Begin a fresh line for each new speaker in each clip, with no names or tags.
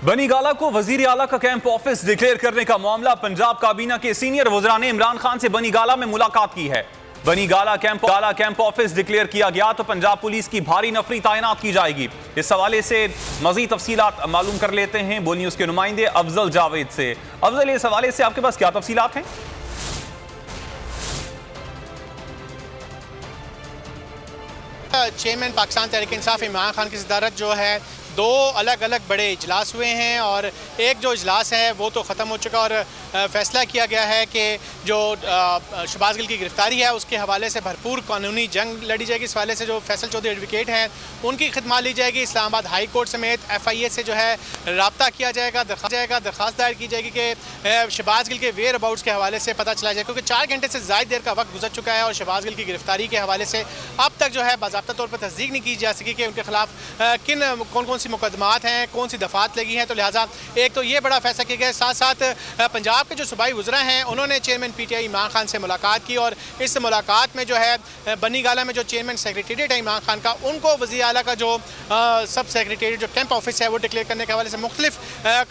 बनी गाला को वजीर आला का कैंप ऑफिस डिक्लेयर करने का मामला। पंजाब काबीना के सीनियर वज़रा ने इमरान खान से बनी गाला में मुलाकात की है। बनी गाला कैंप ऑफिस डिक्लेयर किया गया तो पंजाब पुलिस की भारी नफरी तैनात की जाएगी। इस हवाले से मजीद तफसीलात मालूम कर लेते हैं बोल न्यूज के नुमाइंदे अफजल जावेद से। अफजल, इस हवाले से आपके पास क्या तफसीलात हैं?
चेयरमैन पाकिस्तान तहरीक इंसाफ इमरान खान की सदारत जो है दो अलग अलग बड़े इजलास हुए हैं और एक जो इजलास है वो तो ख़त्म हो चुका और फ़ैसला किया गया है कि जो शहबाज गिल की गिरफ्तारी है उसके हवाले से भरपूर कानूनी जंग लड़ी जाएगी। इस हवाले से जो फैसल चौधरी एडवोकेट हैं उनकी खिदमत ली जाएगी। इस्लामाबाद हाई कोर्ट समेत FIA से जो है रब्ता किया जाएगा, दरख्वास्त दायर की जाएगी कि शहबाज गिल के वेयर अबाउट्स के हवाले से पता चला जाए, क्योंकि 4 घंटे से ज़्यादा देर का वक्त गुजर चुका है और शहबाज गिल की गिरफ्तारी के हवाले से अब तक जो है बाज़ाब्ता तौर पर तस्दीक नहीं की जा सकी कि उनके खिलाफ कौन कौन सी मुकदमात हैं, कौन सी दफात लगी हैं। तो लिहाजा एक तो ये बड़ा फैसला किया गया। साथ साथ पंजाब के जो सूबाई वज़रा हैं उन्होंने चेयरमैन PTI इमरान खान से मुलाकात की और इस मुलाकात में जो है बनी गाला में जो चेयरमैन सेक्रेटेरिएट है इमरान खान का, उनको वज़ीर आला का जो सब सेक्रेटेरिएट जो कैंप ऑफिस है वो डिक्लेयर करने के हवाले से मुख्तलिफ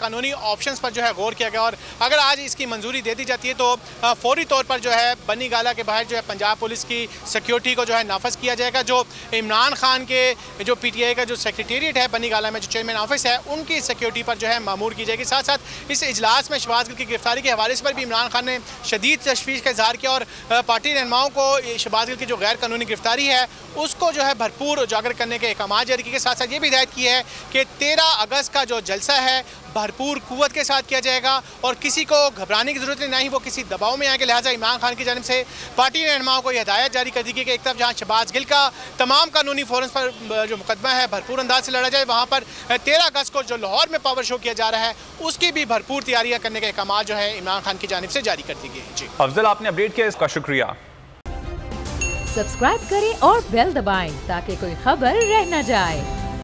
कानूनी ऑप्शन पर जो है गौर किया गया। और अगर आज इसकी मंजूरी दे दी जाती है तो फौरी तौर पर जो है बनी गाला के बाहर जो है पंजाब पुलिस की सिक्योरिटी को जो है नाफज किया जाएगा। जो इमरान खान के जो PTI का जो सेक्रेटेरिएट है बनी गाला में जो चेयरमैन ऑफिस है उनकी सिक्योरिटी पर जो है मामूर की जाएगी। साथ साथ इस इजलास में शहबाज गिल की गिरफ्तारी के हवाले से पर भी इमरान खान ने शदीद तशवीश का इजहार किया और पार्टी रहनुमाओं को शहबाज गिल की जो गैर कानूनी गिरफ्तारी है उसको जो है भरपूर उजागर करने के अहकाम जारी किए। साथ साथ ये भी हिदायत की है कि 13 अगस्त का जो जलसा है भरपूर कुव्वत के साथ किया जाएगा और किसी को घबराने की जरूरत नहीं, ना ही वो किसी दबाव में आएंगे। लिहाजा इमरान खान की जानिब से पार्टी रहनुमाओं को यह हिदायत जारी कर दी गई कि एक तरफ जहाँ शहबाज गिल का तमाम कानूनी फोरम्स पर जो मुकदमा है भरपूर अंदाज से लड़ा जाए, वहाँ पर 13 अगस्त को जो लाहौर में पावर शो किया जा रहा है उसकी भी भरपूर तैयारियां करने के अहकाम जो है इमरान खान की जानिब से जारी कर दी गई है। जी
अफजल, आपने अपडेट किया इसका शुक्रिया।
सब्सक्राइब करें और बेल दबाएं ताकि कोई खबर रह न जाए।